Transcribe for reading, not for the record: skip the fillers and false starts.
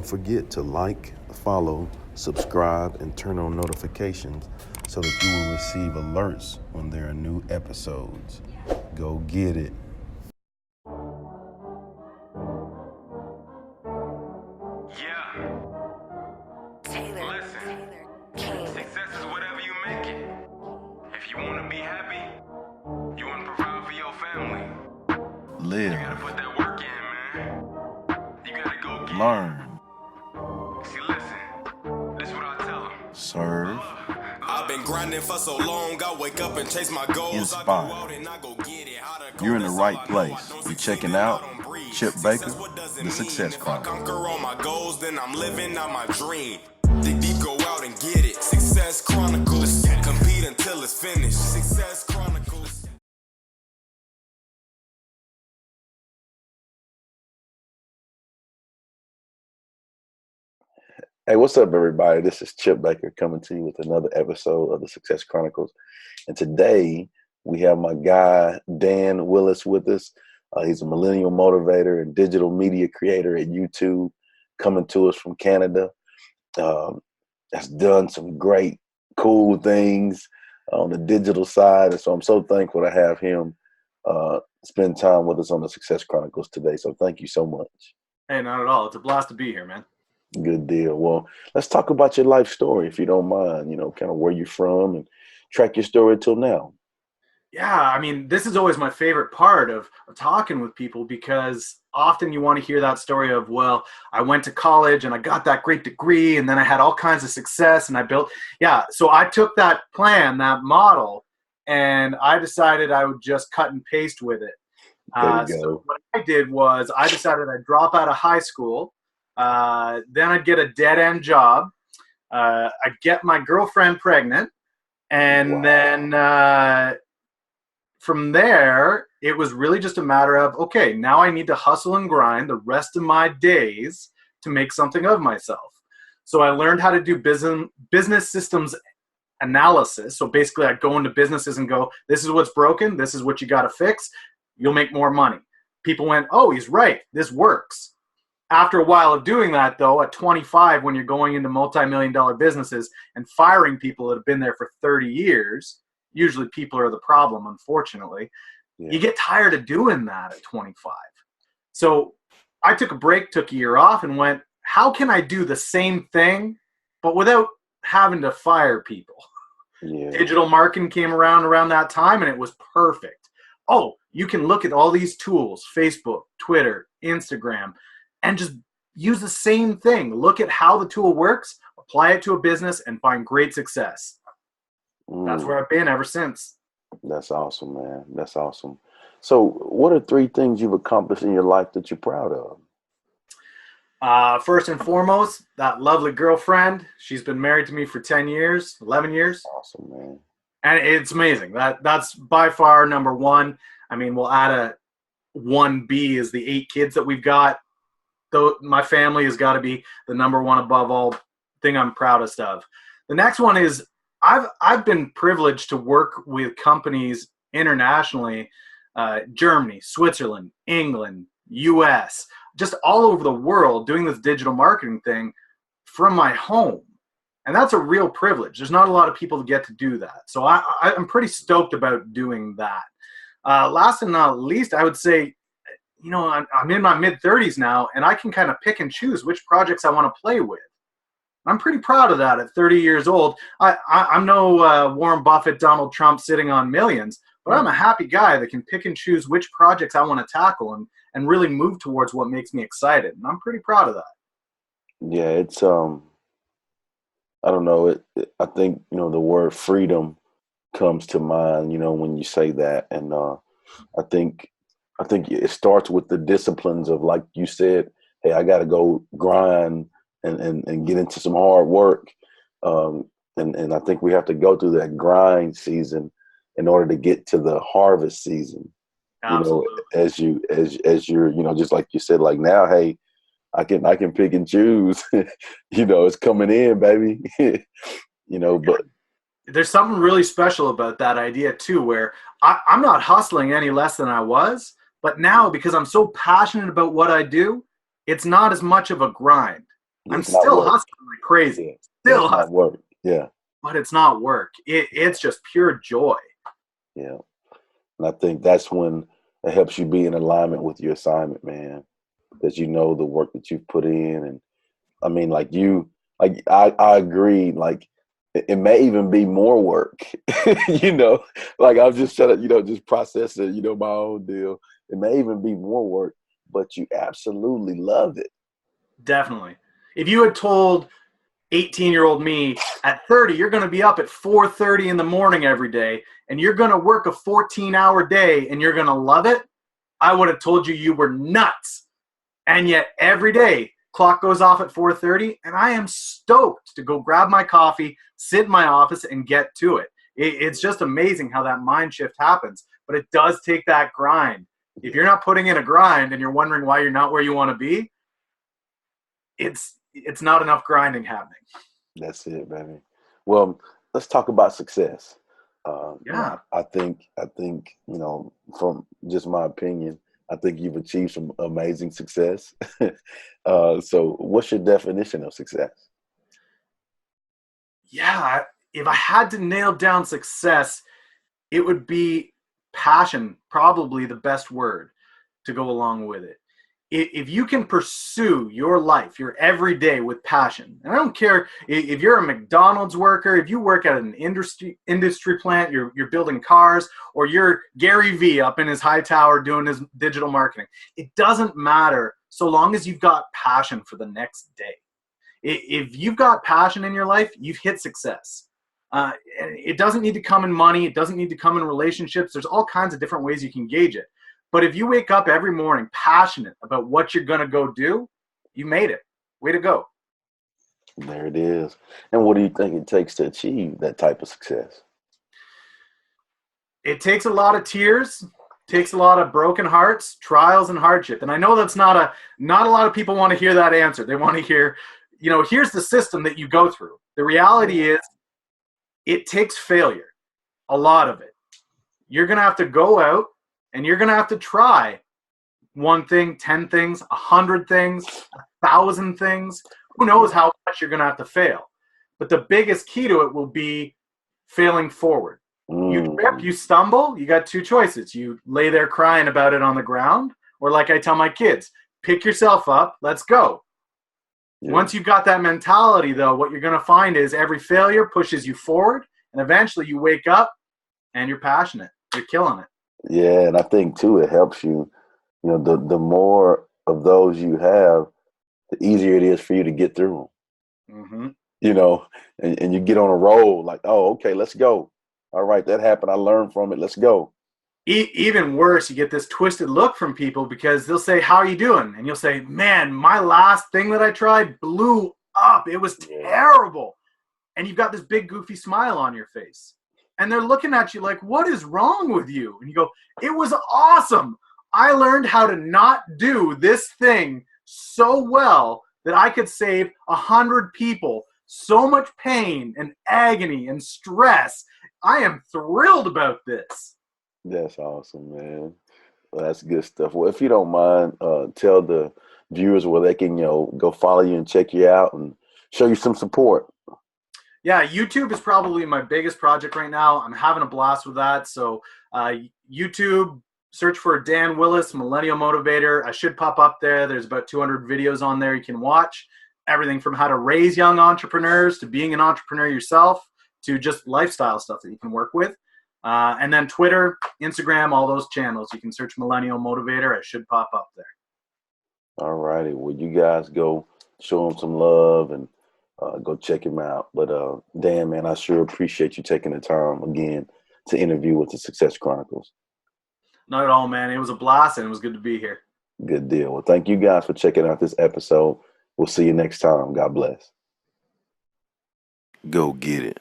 Don't forget to like, follow, subscribe, and turn on notifications so that you will receive alerts when there are new episodes. Go get it. Success is whatever you make it. If you want to be happy, you want to provide for your family. Live. You gotta put that work in, man. You gotta go get Learn. it. See, listen, this is what I tell them. Serve. I've been grinding for so long, I wake up and chase my goals. Inspire. I go out and I go get it. How to go, You're in the that's right all I know. place. I don't You're succeed checking and I out don't breathe. Chip Success, Baker, what does it the mean? Success If I Chronicles. conquer all my goals, then I'm living out my dream. Dig deep, go out and get it. Success Chronicles. Compete until it's finished. Success Chronicles. Hey, what's up, everybody? This is Chip Baker coming to you with another episode of the Success Chronicles. And today we have my guy, Dan Willis, with us. He's a Millennial Motivator and digital media creator at YouTube, coming to us from Canada. Has done some great, cool things on the digital side. And so I'm so thankful to have him spend time with us on the Success Chronicles today. So thank you so much. Hey, not at all. It's a blast to be here, man. Good deal. Well, let's talk about your life story, if you don't mind, kind of where you're from and track your story till now. Yeah, I mean, this is always my favorite part of talking with people because often you want to hear that story of, well, I went to college and I got that great degree and then I had all kinds of success and I built. Yeah, so I took that plan, that model, and I decided I would just cut and paste with it. There you go. So what I did was I decided I'd drop out of high school. Then I'd get a dead-end job. I'd get my girlfriend pregnant. And then from there, it was really just a matter of, okay, now I need to hustle and grind the rest of my days to make something of myself. So I learned how to do business systems analysis. So basically, I'd go into businesses and go, this is what's broken. This is what you got to fix. You'll make more money. People went, oh, he's right. This works. After a while of doing that, though, at 25, when you're going into multi-million-dollar businesses and firing people that have been there for 30 years, usually people are the problem, unfortunately. Yeah. You get tired of doing that at 25. So I took a break, took a year off, and went, how can I do the same thing, but without having to fire people? Yeah. Digital marketing came around that time, and it was perfect. Oh, you can look at all these tools, Facebook, Twitter, Instagram, and just use the same thing. Look at how the tool works, apply it to a business, and find great success. That's where I've been ever since. That's awesome, man. That's awesome. So what are 3 things you've accomplished in your life that you're proud of? First and foremost, that lovely girlfriend. She's been married to me for 10 years, 11 years. Awesome, man. And it's amazing. That's by far number one. I mean, we'll add a 1B is the 8 kids that we've got. Though my family has got to be the number one above all thing I'm proudest of. The next one is I've been privileged to work with companies internationally, Germany, Switzerland, England, US, just all over the world doing this digital marketing thing from my home. And that's a real privilege. There's not a lot of people that get to do that. So I'm pretty stoked about doing that. Last and not least, I would say, I'm in my mid-30s now, and I can kind of pick and choose which projects I want to play with. I'm pretty proud of that at 30 years old. I'm no Warren Buffett, Donald Trump sitting on millions, but I'm a happy guy that can pick and choose which projects I want to tackle and really move towards what makes me excited. And I'm pretty proud of that. Yeah, it's, I don't know. I think, the word freedom comes to mind, when you say that. And I think it starts with the disciplines of, like you said, hey, I got to go grind and get into some hard work. And I think we have to go through that grind season in order to get to the harvest season. Absolutely. As you're, just like you said, like now, hey, I can pick and choose, it's coming in, baby, but there's something really special about that idea too, where I'm not hustling any less than I was. But now, because I'm so passionate about what I do, it's not as much of a grind. I'm It's not still work. hustling like crazy. Yeah. Still It's not hustling, work. Yeah. but it's not work. It's just pure joy. Yeah. And I think that's when it helps you be in alignment with your assignment, man. Because you know the work that you've put in. And I mean, I agree. Like, it may even be more work, like I'm just trying to, just process it, my own deal. It may even be more work, but you absolutely love it. Definitely. If you had told 18-year-old me at 30, you're going to be up at 4:30 in the morning every day, and you're going to work a 14-hour day, and you're going to love it, I would have told you were nuts. And yet every day, clock goes off at 4:30, and I am stoked to go grab my coffee, sit in my office, and get to it. It's just amazing how that mind shift happens, but it does take that grind. If you're not putting in a grind and you're wondering why you're not where you want to be, it's not enough grinding happening. That's it, baby. Well, let's talk about success. Yeah. I think, from just my opinion, I think you've achieved some amazing success. So what's your definition of success? Yeah. If I had to nail down success, it would be passion, probably the best word to go along with it. If you can pursue your life, your everyday with passion, and I don't care if you're a McDonald's worker, if you work at an industry plant, you're building cars, or you're Gary Vee up in his high tower doing his digital marketing, it doesn't matter so long as you've got passion for the next day. If you've got passion in your life, you've hit success. And it doesn't need to come in money. It doesn't need to come in relationships. There's all kinds of different ways you can gauge it. But if you wake up every morning passionate about what you're going to go do, you made it. Way to go. There it is. And what do you think it takes to achieve that type of success? It takes a lot of tears, takes a lot of broken hearts, trials, and hardship. And I know that's not a lot of people want to hear that answer. They want to hear, here's the system that you go through. The reality is it takes failure, a lot of it. You're going to have to go out and you're going to have to try one thing, 10 things, 100 things, 1,000 things. Who knows how much you're going to have to fail. But the biggest key to it will be failing forward. You trip, you stumble, you got two choices. You lay there crying about it on the ground, or like I tell my kids, pick yourself up, let's go. Yeah. Once you've got that mentality, though, what you're going to find is every failure pushes you forward, and eventually you wake up and you're passionate. You're killing it. Yeah, and I think, too, it helps you. The more of those you have, the easier it is for you to get through them. Mm-hmm. And you get on a roll like, oh, okay, let's go. All right, that happened. I learned from it. Let's go. Even worse, you get this twisted look from people because they'll say, how are you doing? And you'll say, man, my last thing that I tried blew up. It was terrible. And you've got this big goofy smile on your face. And they're looking at you like, what is wrong with you? And you go, it was awesome. I learned how to not do this thing so well that I could save 100 people so much pain and agony and stress. I am thrilled about this. That's awesome, man. Well, that's good stuff. Well, if you don't mind, tell the viewers where they can, go follow you and check you out and show you some support. Yeah, YouTube is probably my biggest project right now. I'm having a blast with that. So YouTube, search for Dan Willis, Millennial Motivator. I should pop up there. There's about 200 videos on there you can watch. Everything from how to raise young entrepreneurs to being an entrepreneur yourself to just lifestyle stuff that you can work with. And then Twitter, Instagram, all those channels. You can search Millennial Motivator. I should pop up there. All righty. Well, you guys go show him some love and go check him out. But Dan, man, I sure appreciate you taking the time again to interview with the Success Chronicles. Not at all, man. It was a blast and it was good to be here. Good deal. Well, thank you guys for checking out this episode. We'll see you next time. God bless. Go get it.